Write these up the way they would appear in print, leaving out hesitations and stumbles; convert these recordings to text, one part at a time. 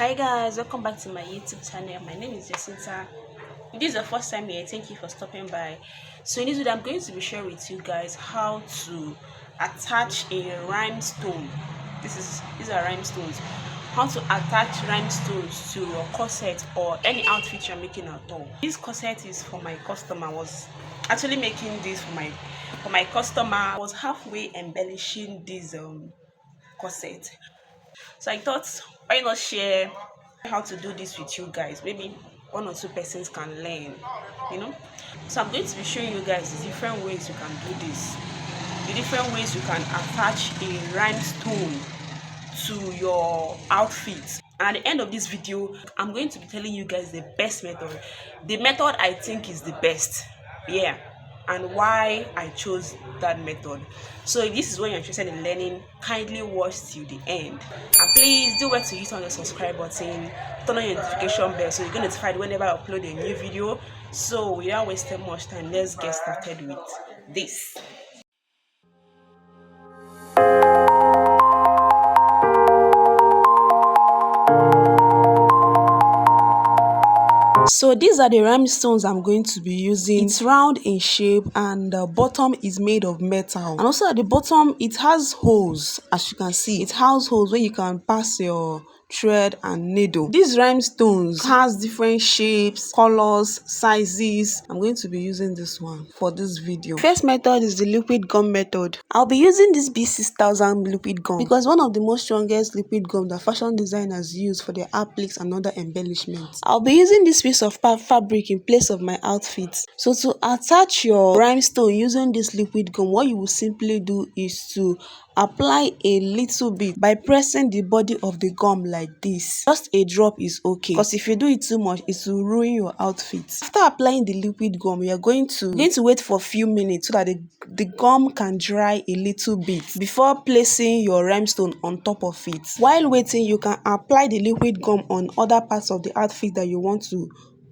Hi guys, welcome back to my YouTube channel. My name is Jacinta. If this is the first time here, thank you for stopping by. So in this video, I'm going to be sharing with you guys how to attach a rhinestone. These are rhinestones. How to attach rhinestones to your corset or any outfit you're making at all. This corset is for my customer. I was actually making this for my customer. I was halfway embellishing this corset. So I thought, why not share how to do this with you guys? Maybe one or two persons can learn, you know. So I'm going to be showing you guys the different ways you can do this, the different ways you can attach a rhinestone to your outfit. And at the end of this video, I'm going to be telling you guys the best method, the method I think is the best. Yeah, and why I chose that method. So if this is what you're interested in learning, kindly watch till the end. And please do well to hit on the subscribe button, turn on your notification bell so you get notified whenever I upload a new video. So without wasting much time, let's get started with this. So these are the rhinestones I'm going to be using. It's round in shape and the bottom is made of metal. And also at the bottom, it has holes. As you can see, it has holes where you can pass your thread and needle. These rhinestones has different shapes, colors, sizes. I'm going to be using this one for this video. First method is the liquid gum method. I'll be using this B6000 liquid gum because one of the most strongest liquid gum that fashion designers use for their appliques and other embellishments. I'll be using this piece of fabric in place of my outfit. So to attach your rhinestone using this liquid gum, what you will simply do is to apply a little bit by pressing the body of the gum like this. Just a drop is okay, because if you do it too much, it will ruin your outfit. After applying the liquid gum, we are going to wait for a few minutes so that the gum can dry a little bit before placing your rhinestone on top of it. While waiting, you can apply the liquid gum on other parts of the outfit that you want to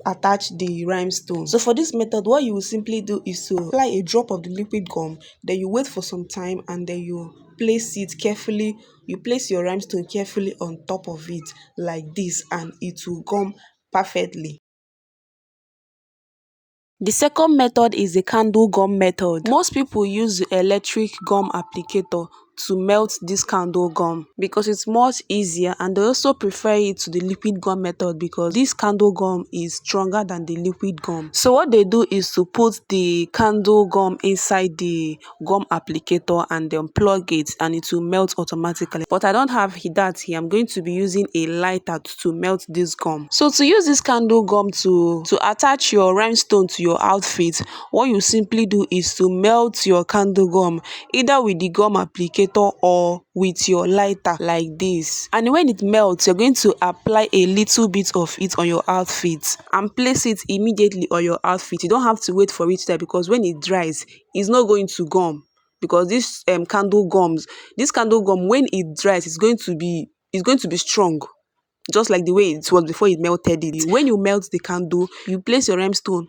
attach the rhinestone. So for this method, what you will simply do is to apply a drop of the liquid gum, then you wait for some time and then you place it carefully. You place your rhinestone carefully on top of it like this and it will gum perfectly. The second method is the candle gum method. Most people use the electric gum applicator to melt this candle gum because it's much easier, and they also prefer it to the liquid gum method because this candle gum is stronger than the liquid gum. So what they do is to put the candle gum inside the gum applicator and then plug it and it will melt automatically. But I don't have that here. I'm going to be using a lighter to melt this gum. So to use this candle gum to attach your rhinestone to your outfit, what you simply do is to melt your candle gum either with the gum applicator or with your lighter like this. And when it melts, you're going to apply a little bit of it on your outfit and place it immediately on your outfit. You don't have to wait for it there because when it dries, it's not going to gum. Because this candle gum, when it dries, it's going to be strong, just like the way it was before it melted it. When you melt the candle, you place your rhinestone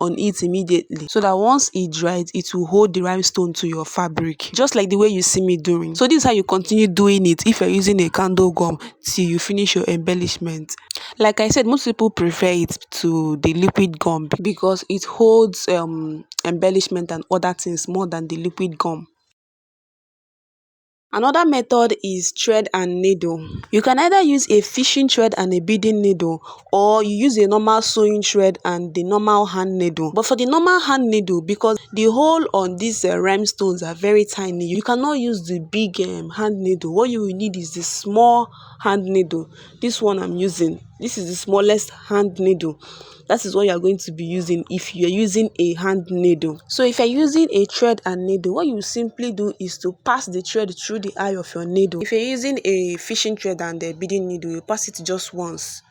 on it immediately so that once it dries, it will hold the rhinestone to your fabric, just like the way you see me doing. So this is how you continue doing it if you're using a candle gum till you finish your embellishment. Like I said, most people prefer it to the liquid gum because it holds embellishment and other things more than the liquid gum. Another method is thread and needle. You can either use a fishing thread and a beading needle, or you use a normal sewing thread and the normal hand needle. But for the normal hand needle, because the hole on these rhinestones are very tiny, you cannot use the big hand needle. What you will need is the small hand needle. This one I'm using. This is the smallest hand needle. That is what you are going to be using if you are using a hand needle. So if you are using a thread and needle, what you simply do is to pass the thread through the eye of your needle. If you're using a fishing thread and a beading needle, you pass it just once.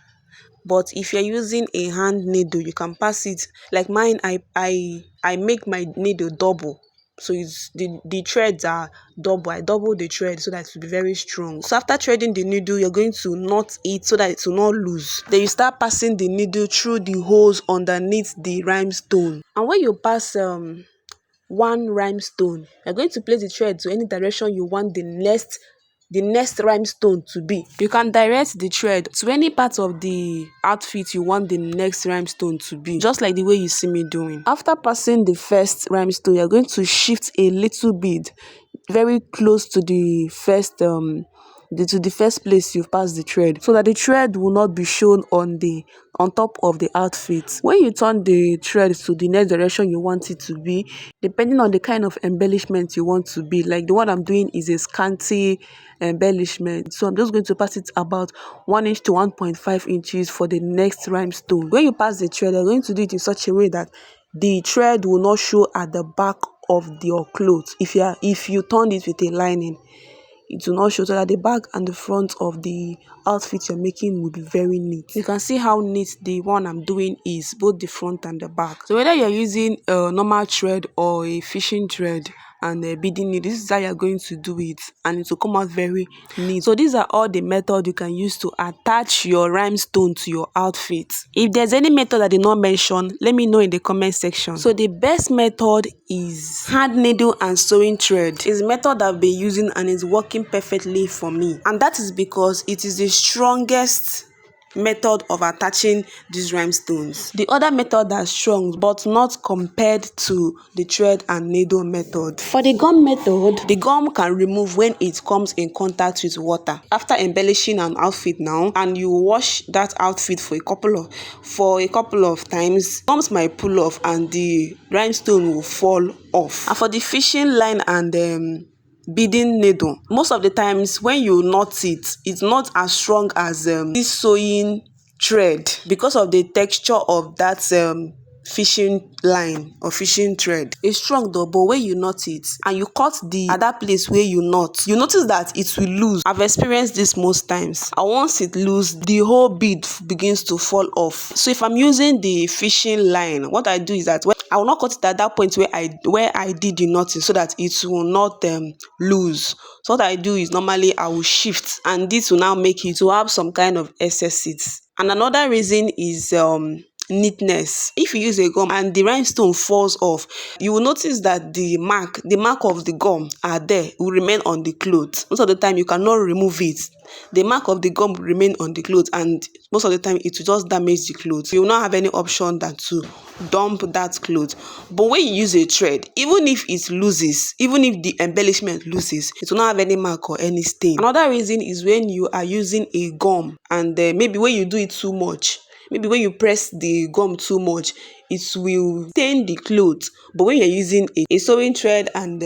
But if you're using a hand needle, you can pass it like mine. I make my needle double. So it's the threads are double. I double the thread so that it will be very strong. So after threading the needle, you're going to knot it so that it will not loose. Then you start passing the needle through the holes underneath the rhinestone. And when you pass one rhinestone, you're going to place the thread to any direction you want the next the next rhinestone to be. You can direct the thread to any part of the outfit you want the next rhinestone to be, just like the way you see me doing. After passing the first rhinestone, you're going to shift a little bit very close to the first place you've passed the thread, so that the thread will not be shown on top of the outfit. When you turn the thread to the next direction you want it to be, depending on the kind of embellishment you want to be, like the one I'm doing is a scanty embellishment, so I'm just going to pass it about 1 inch to 1.5 inches for the next rhinestone. When you pass the thread, you're going to do it in such a way that the thread will not show at the back of your clothes. If you turned it with a lining, it will not show, so that the back and the front of the outfit you're making will be very neat. You can see how neat the one I'm doing is, both the front and the back. So whether you're using a normal thread or a fishing thread and a beading needle, this is how you're going to do it, and it will come out very neat. So these are all the methods you can use to attach your rhinestone to your outfit. If there's any method I did not mention, let me know in the comment section. So the best method is hand needle and sewing thread. It's a method I've been using and it's working perfectly for me, and that is because it is the strongest method of attaching these rhinestones. The other method are strong but not compared to the thread and needle method. For the gum method, the gum can remove when it comes in contact with water. After embellishing an outfit now and you wash that outfit for a couple of times, gums might pull off and the rhinestone will fall off. And for the fishing line and beading needle, most of the times when you knot it, it's not as strong as this sewing thread, because of the texture of that fishing line or fishing thread. It's strong though, but when you knot it and you cut the other place where you knot, you notice that it will lose. I've experienced this most times, and once it loses, the whole bead begins to fall off. So if I'm using the fishing line, what I do is that I will not cut it at that point where I did the knotting, so that it will not lose. So what I do is normally I will shift, and this will now make it to have some kind of excesses. And another reason is neatness. If you use a gum and the rhinestone falls off, you will notice that the mark of the gum will remain on the clothes. Most of the time you cannot remove it. The mark of the gum will remain on the clothes, and most of the time it will just damage the clothes. You will not have any option than to dump that clothes. But when you use a thread, even if it loses, even if the embellishment loses, it will not have any mark or any stain. Another reason is when you are using a gum and maybe when you do it too much, maybe when you press the gum too much, it will stain the clothes. But when you're using a sewing thread and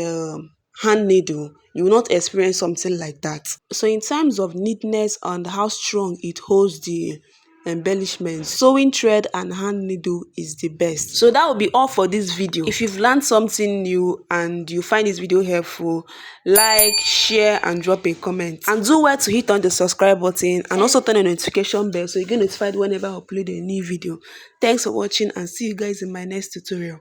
hand needle, you will not experience something like that. So in terms of neatness and how strong it holds the embellishments, sewing thread and hand needle is the best. So that will be all for this video. If you've learned something new and you find this video helpful, like, share and drop a comment, and do well to hit on the subscribe button and also turn on the notification bell so you get notified whenever I upload a new video. Thanks for watching, and see you guys in my next tutorial.